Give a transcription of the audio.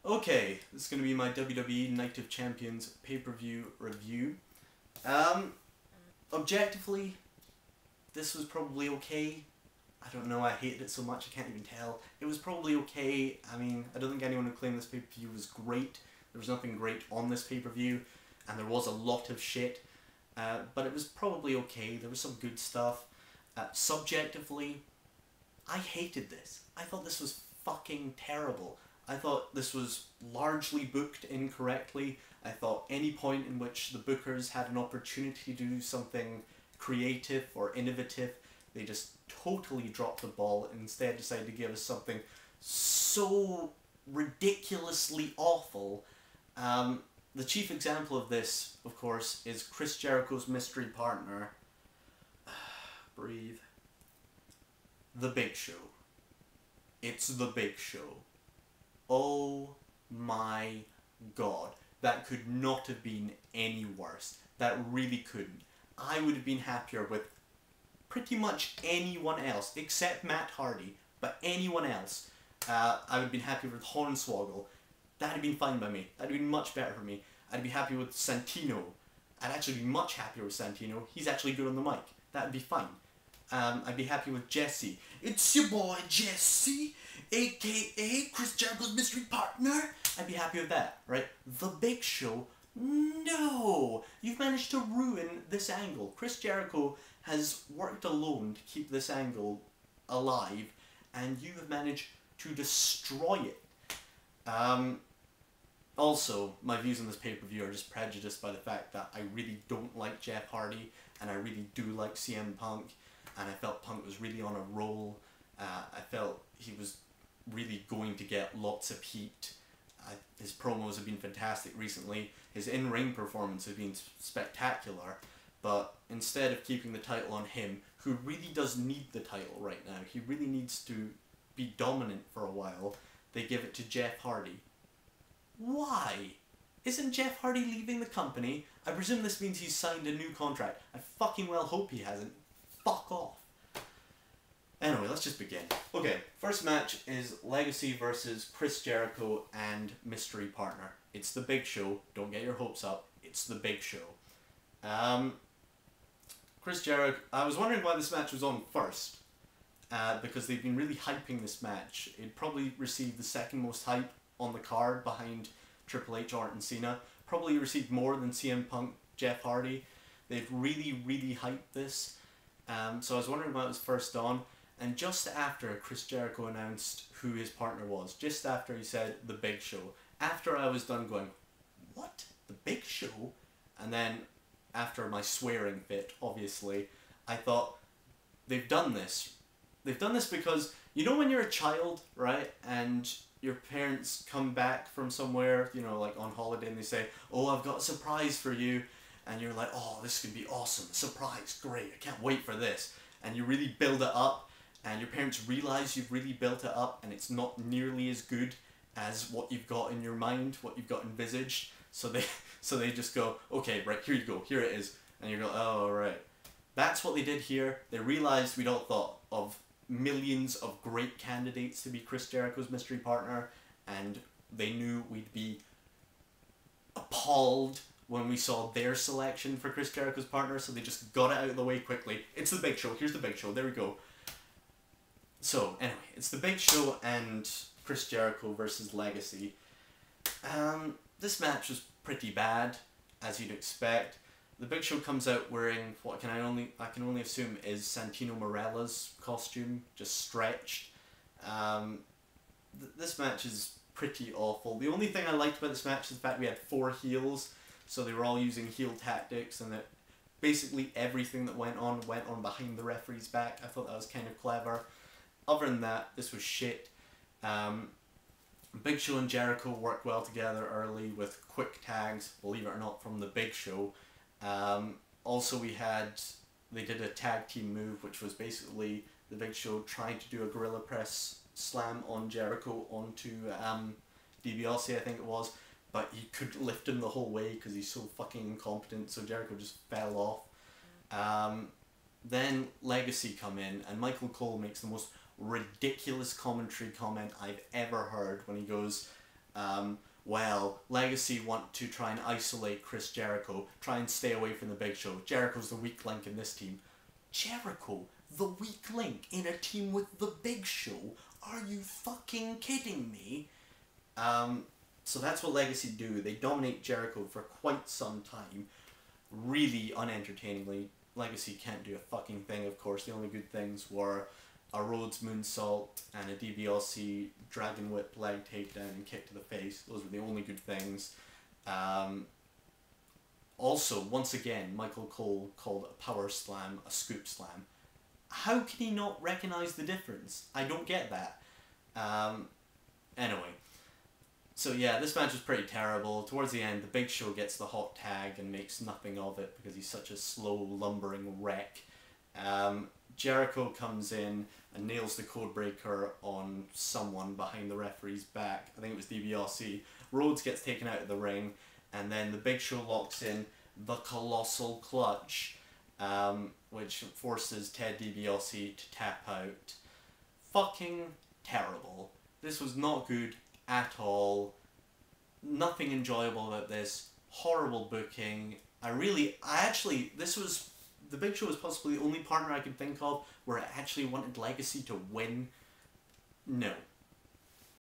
Okay, this is going to be my WWE Night of Champions pay-per-view review. Objectively, this was probably okay. I don't know, I hated it so much I can't even tell. It was probably okay. I mean, I don't think anyone would claim this pay-per-view was great. There was nothing great on this pay-per-view, and there was a lot of shit. But it was probably okay. There was some good stuff. Subjectively, I hated this. I thought this was fucking terrible. I thought this was largely booked incorrectly. I thought any point in which the bookers had an opportunity to do something creative or innovative, they just totally dropped the ball and instead decided to give us something so ridiculously awful. The chief example of this, of course, is Chris Jericho's mystery partner. Breathe. The Big Show. It's The Big Show. Oh my god. That could not have been any worse. That really couldn't. I would have been happier with pretty much anyone else, except Matt Hardy, but anyone else. I would have been happy with Hornswoggle. That would have been fine by me. That would have been much better for me. I'd be happy with Santino. I'd actually be much happier with Santino. He's actually good on the mic. That would be fine. I'd be happy with Jesse. It's your boy Jesse, aka Chris Jericho's mystery partner. I'd be happy with that, right? The Big Show? No! You've managed to ruin this angle. Chris Jericho has worked alone to keep this angle alive, and you have managed to destroy it. Also, my views on this pay-per-view are just prejudiced by the fact that I really don't like Jeff Hardy, and I really do like CM Punk, and I felt Punk was really on a roll. I felt he was really going to get lots of heat. His promos have been fantastic recently. His in-ring performance has been spectacular, but instead of keeping the title on him, who really does need the title right now, he really needs to be dominant for a while, they give it to Jeff Hardy. Why? Isn't Jeff Hardy leaving the company? I presume this means he's signed a new contract. I fucking well hope he hasn't. Fuck off. Anyway, let's just begin. Okay, first match is Legacy versus Chris Jericho and Mystery Partner. It's The Big Show. Don't get your hopes up. It's The Big Show. Chris Jericho... I was wondering why this match was on first. Because they've been really hyping this match. It probably received the second most hype on the card behind Triple H, Orton, Cena. Probably received more than CM Punk, Jeff Hardy. They've really, really hyped this. So I was wondering why it was first on. And just after Chris Jericho announced who his partner was, just after he said The Big Show, after I was done going, what? The Big Show? And then after my swearing fit, obviously, I thought, they've done this. They've done this because, you know when you're a child, right, and your parents come back from somewhere, you know, like on holiday, and they say, oh, I've got a surprise for you, and you're like, oh, this could be awesome, surprise, great, I can't wait for this, and you really build it up, and your parents realize you've really built it up, and it's not nearly as good as what you've got in your mind, what you've got envisaged, so they just go, okay, right, here you go, here it is, and you go, oh, right. That's what they did here. They realized we'd all thought of millions of great candidates to be Chris Jericho's mystery partner, and they knew we'd be appalled when we saw their selection for Chris Jericho's partner, so they just got it out of the way quickly. It's The Big Show. Here's The Big Show. There we go. So, anyway, it's The Big Show and Chris Jericho versus Legacy. This match was pretty bad, as you'd expect. The Big Show comes out wearing what I can only assume is Santino Marella's costume, just stretched. This match is pretty awful. The only thing I liked about this match is the fact we had 4 heels, so they were all using heel tactics, and that basically everything that went on behind the referee's back. I thought that was kind of clever. Other than that, this was shit. Big Show and Jericho worked well together early with quick tags, believe it or not, from the Big Show. Also they did a tag team move, which was basically the Big Show trying to do a gorilla press slam on Jericho onto DiBiase, I think it was, but he couldn't lift him the whole way because he's so fucking incompetent, so Jericho just fell off. Then Legacy come in, and McCool makes the most ridiculous commentary comment I've ever heard when he goes, well, Legacy want to try and isolate Chris Jericho, try and stay away from the Big Show. Jericho's the weak link in this team. Jericho, the weak link in a team with the Big Show? Are you fucking kidding me? So that's what Legacy do. They dominate Jericho for quite some time, really unentertainingly. Legacy can't do a fucking thing, of course. The only good things were a Rhodes moonsault and a DBLC dragon whip leg takedown and kick to the face. Those were the only good things. Also, once again, Michael Cole called a power slam a scoop slam. How can he not recognise the difference? I don't get that. Anyway. So yeah, this match was pretty terrible. Towards the end, the Big Show gets the hot tag and makes nothing of it because he's such a slow, lumbering wreck. Jericho comes in and nails the codebreaker on someone behind the referee's back. I think it was DiBiase. Rhodes gets taken out of the ring, and then the Big Show locks in the Colossal Clutch, which forces Ted DiBiase to tap out. Fucking terrible. This was not good at all. Nothing enjoyable about this. Horrible booking. The Big Show was possibly the only partner I could think of where I actually wanted Legacy to win. No.